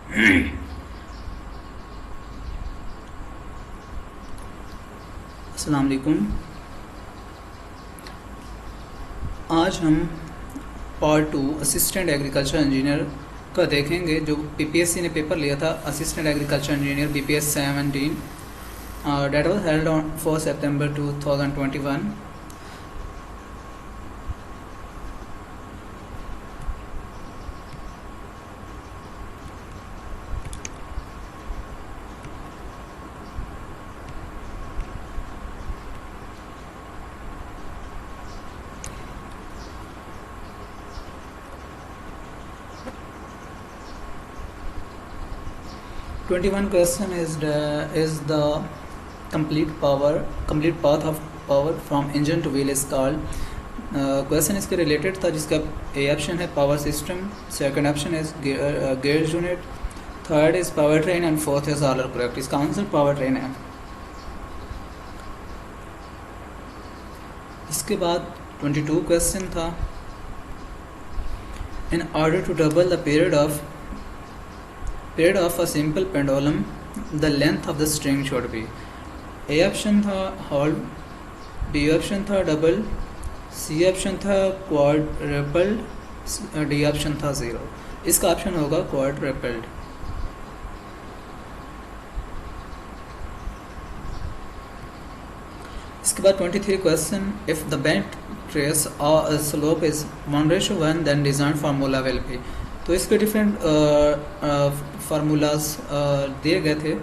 अस्सलाम वालेकुम। आज हम पार्ट 2 असिस्टेंट एग्रीकल्चर इंजीनियर का देखेंगे, जो पीपीएससी ने पेपर लिया था assistant agriculture engineer BPS 17 date was held on 4 सितंबर 2021। Twenty-one question is the complete path of power from engine to wheel is called। Question इसके रिलेटेड था, जिसका ए ऑप्शन है power system, second option is gear unit, third is power train and fourth is all are correct. इसका answer power train है। इसके बाद 22 question था, in order to double the period of a simple pendulum the length of the string should be। A option था हॉल, B option था double, C option था quadrupled, D option था zero. इसका ऑप्शन होगा क्वाड्रपल्ड। इसके बाद 23 question, if the bent trace slope is 1:1 then design formula will be. तो इसके डिफरेंट फार्मूलाज दिए गए थे,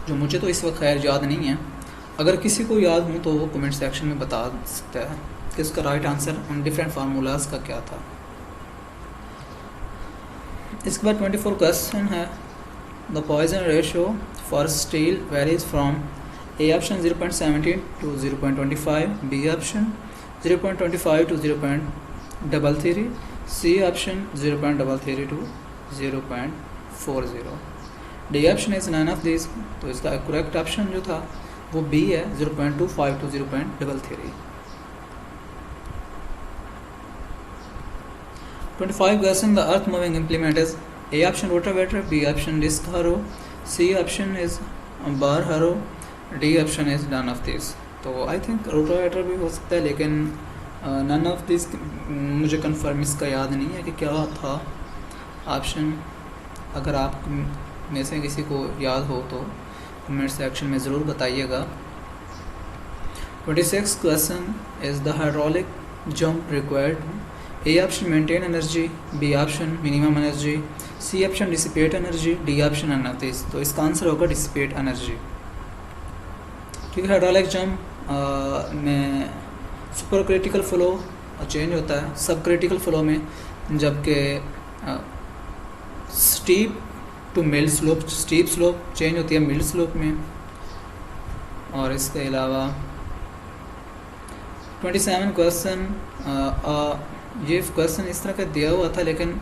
जो मुझे तो इस वक्त खैर याद नहीं है। अगर किसी को याद हो तो वो कमेंट सेक्शन में बता सकता है कि इसका राइट आंसर उन डिफरेंट फार्मूलाज का क्या था। इसके बाद 24 क्वेश्चन है, the Poisson ratio for steel varies from A option 0.17 to 0.25, B option 0.25 to 0.33, C option 0.33 to 0.40, D option is none of this. तो इसका करेक्ट ऑप्शन जो था वो बी है, 0.25 to 0.33। 25 question, the earth moving implement is A option rotavator, B option disc harrow, C option is bar harrow, D option is none of this. तो I think rotavator भी हो सकता है, लेकिन नन ऑफ दिस मुझे confirm इसका याद नहीं है कि क्या था ऑप्शन। अगर आप में से किसी को याद हो तो कमेंट सेक्शन में ज़रूर बताइएगा। 26 question is the hydraulic jump required, A option maintain energy, B option minimum energy, C option dissipate energy, D option none of this. तो इसका आंसर होगा डिसिपेट एनर्जी, क्योंकि हाइड्रोलिक जंप में सुपर क्रिटिकल फ्लो चेंज होता है sub critical flow में, जबकि steep to mid slope, steep slope change होती है मिड स्लोप में। और इसके अलावा 27 क्वेश्चन, ये क्वेश्चन इस तरह का दिया हुआ था, लेकिन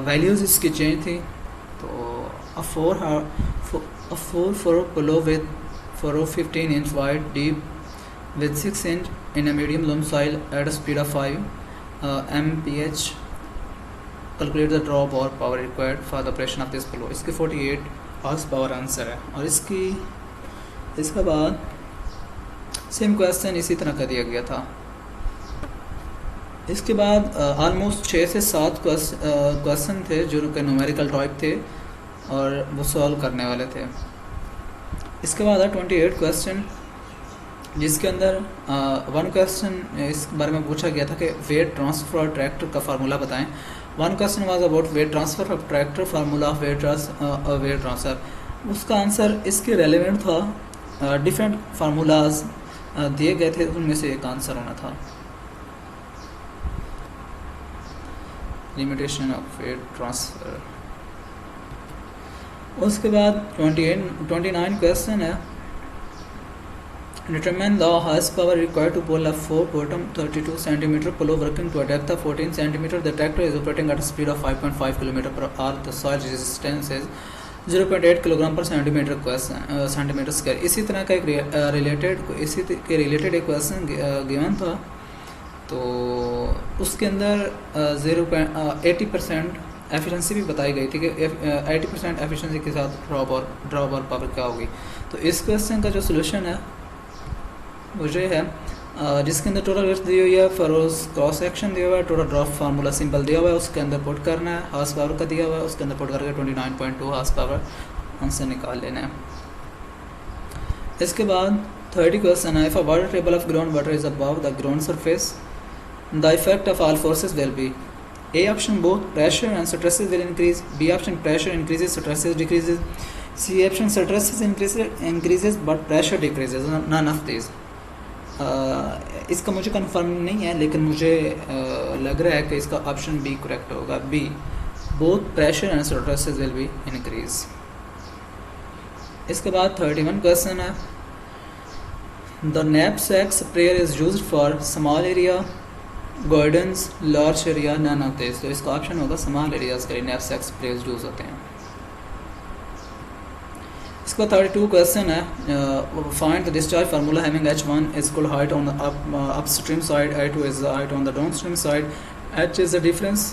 वैल्यूज़ इसकी चेंज थी। तो a 4 furrow plow with furrow 15 inch wide deep with 6 inch in a medium loam soil at a speed of 5 mph, calculate the drop or power required for the operation of this plow। इसके 48 horse power answer है। और इसके बाद same question इसी तरह का दिया गया था। इसके बाद ऑलमोस्ट 6 से 7 क्वेश्चन थे जो कि न्यूमेरिकल टाइप थे और वो सॉल्व करने वाले थे। इसके बाद 28 क्वेश्चन, जिसके अंदर 1 क्वेश्चन इस बारे में पूछा गया था कि वेट ट्रांसफर और ट्रैक्टर का फार्मूला बताएं। 1 question was about weight transfer of tractor, formula of weight transfer. उसका आंसर इसके रेलेवेंट था, डिफरेंट फार्मूलाज दिए गए थे, उनमें से एक आंसर होना था। Limitation of weight transfer. उसके बाद 29 क्वेश्चन है, determine the horsepower required to pull a 4 bottom 32 cm plow working to a depth of 14 cm. The tractor is operating at a speed of 5.5 km per hour. The soil resistance is 0.8 kg per centimeter square। इसी तरह का एक related एक question given था। तो उसके अंदर 80% efficiency भी बताई गई थी कि 80% एफिशिएंसी के साथ ड्रॉप और पावर क्या होगी। तो इस क्वेश्चन का जो सोल्यूशन है वो ये है, जिसके अंदर टोटल वर्थ दी हुई है, फरोज क्रॉस सेक्शन दिया हुआ है, टोटल ड्रॉप फार्मूला सिंपल दिया हुआ है, उसके अंदर पुट करना है, हार्स पावर का दिया हुआ है, उसके अंदर पुट करके 29.2 हार्स पावर आंसर निकाल लेना है। इसके बाद 30 क्वेश्चन है, if a water table of ground water is above the ground surface the effect of all forces will be A option both pressure and stresses will increase, B option pressure increases stresses decreases, C option stresses increases but pressure decreases, none of this. इसका मुझे confirm नहीं है, लेकिन मुझे लग रहा है कि इसका ऑप्शन बी करेक्ट होगा, B both pressure and stresses will be increase. इसके बाद 31 क्वेश्चन है, द knapsack sprayer इज used for small area gardens large area, none of this. तो इसका ऑप्शन होगा स्मॉल एरियाज के लिए knapsack sprayers यूज होते हैं। इसके बाद 32 क्वेश्चन है, find the discharge formula having H1 is equal height on the upstream side, I2 is the height on the downstream side, H is the difference।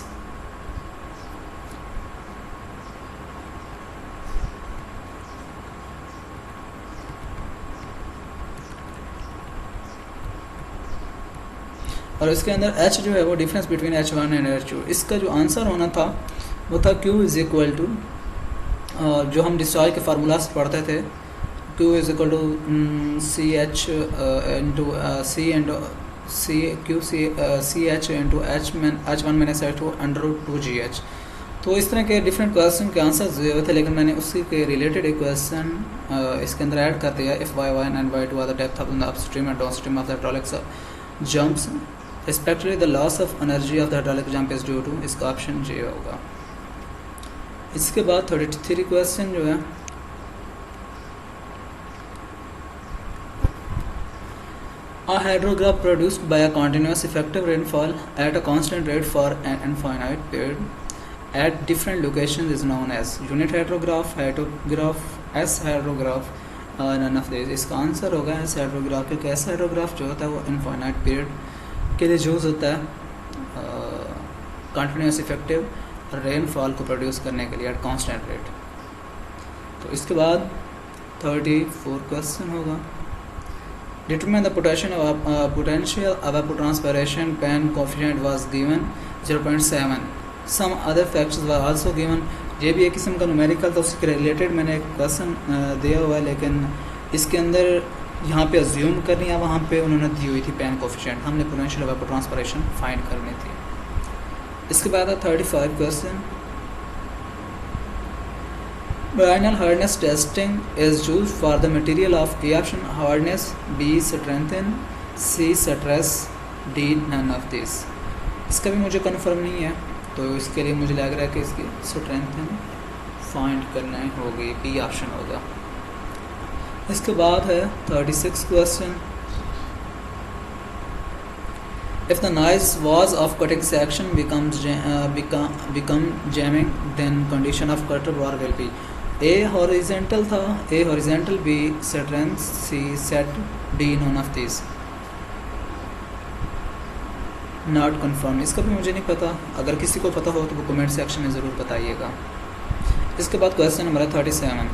और इसके अंदर H जो है वो difference between H1 and H2। इसका जो answer होना था वो था Q इज इक्वल टू, जो हम डिस्चार्ज के फार्मूला से पढ़ते थे, Q is equal to C H into C H into H1 minus H2 √2GH। तो इस तरह के डिफरेंट क्वेश्चन के आंसर दिए हुए थे, लेकिन मैंने उसी के रिलेटेड एक क्वेश्चन इसके अंदर ऐड कर दिया, if y1 and y2 are the depth of the upstream and downstream of the hydraulic jumps respectively the loss of energy of the hydraulic jump is due to, इसका option J होगा। इसके बाद 33 question जो है, a hydrograph produced by a continuous effective rainfall at a constant rate for an infinite period at different locations is known as unit hydrograph, S hydrograph, none of these। इसका answer होगा S hydrograph, क्योंकि S hydrograph जो होता है वो infinite period के लिए use होता है continuous effective रेनफॉल को प्रोड्यूस करने के लिए एट कांस्टेंट रेट। तो इसके बाद 34 क्वेश्चन होगा, determine the potential evapotranspiration pan coefficient was given 0.7, some other factors were also given। ये भी एक किस्म का न्यूमेरिकल था, उसके रिलेटेड मैंने एक क्वेश्चन दिया हुआ है, लेकिन इसके अंदर यहाँ पे अज्यूम करनी है, वहाँ पे उन्होंने दी हुई थी पैन कोफिशिएंट, हमने पोटेंशियल evapotranspiration फाइंड करनी थी। इसके बाद 35 question, Biennial hardness testing is used for the material of A option hardness, B strengthen, C stress, D none of these। इसका भी मुझे कंफर्म नहीं है, तो इसके लिए मुझे लग रहा है कि इसकी strengthen फाइंड करना होगी, B ऑप्शन होगा। इसके बाद है 36 question, if the noise was of cutting section become jamming, then condition of cutter bar will be A horizontal था, A horizontal, B strength, C set, D none of these। Not confirm, इसका भी मुझे नहीं पता, अगर किसी को पता हो तो वो कमेंट सेक्शन में ज़रूर बताइएगा। इसके बाद question number 37,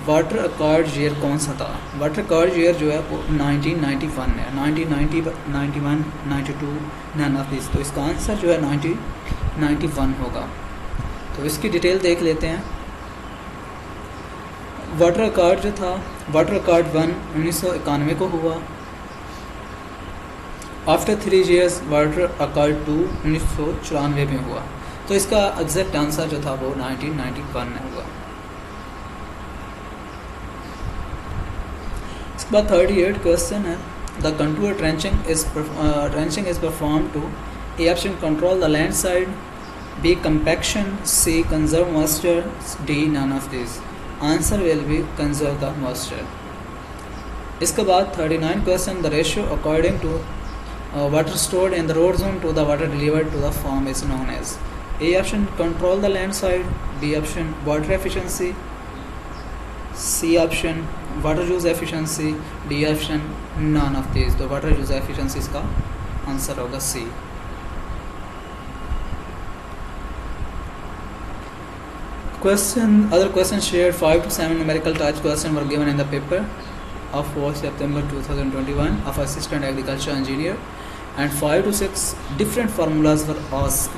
water accord year कौन सा था? वाटर अकॉर्ड ईयर जो है वो 1991 है, 1990, 91, 92, नन ऑफ दिस। तो इसका आंसर जो है 1991 होगा। तो इसकी डिटेल देख लेते हैं। वाटर अकॉर्ड जो था, वाटर अकॉर्ड 1 1991 को हुआ। आफ्टर 3 years वाटर अकॉर्ड 2 1994 में हुआ। तो इसका एग्जैक्ट आंसर जो था वो 1991 में हुआ। इसके बाद 38 क्वेश्चन है, the contour trenching is perform to A option control the land side, B compaction, C conserve moisture, D none of this. Answer will be conserve the moisture. इसके बाद 39 question, the ratio according to water stored in the road zone to the water delivered to the farm is known as A option control the land side, B option water efficiency, C option water use efficiency, D option none of these। तो water use efficiency इसका answer होगा C। Other questions shared, 5 to 7 numerical types questions were given in the paper of 4 September 2021 of assistant agriculture engineer, and 5 to 6 different formulas were asked.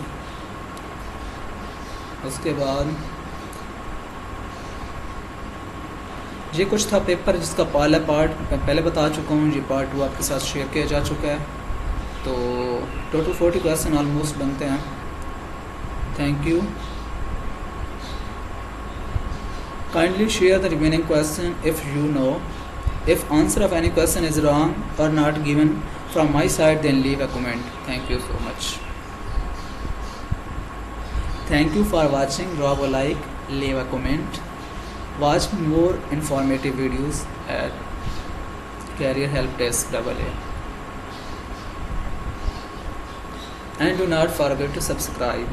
उसके बाद ये कुछ था paper जिसका पहला पार्ट मैं पहले बता चुका हूँ, ये पार्ट 2 आपके साथ शेयर किया जा चुका है। तो टोटल 40 क्वेश्चन ऑलमोस्ट बनते हैं। Thank you. Kindly share the remaining question if you know. If answer of any question is wrong और not given from my side then leave a comment. Thank you so much. Thank you for watching. Drop a like, leave a comment. Watch more informative videos at Career Help Desk AA. And do not forget to subscribe.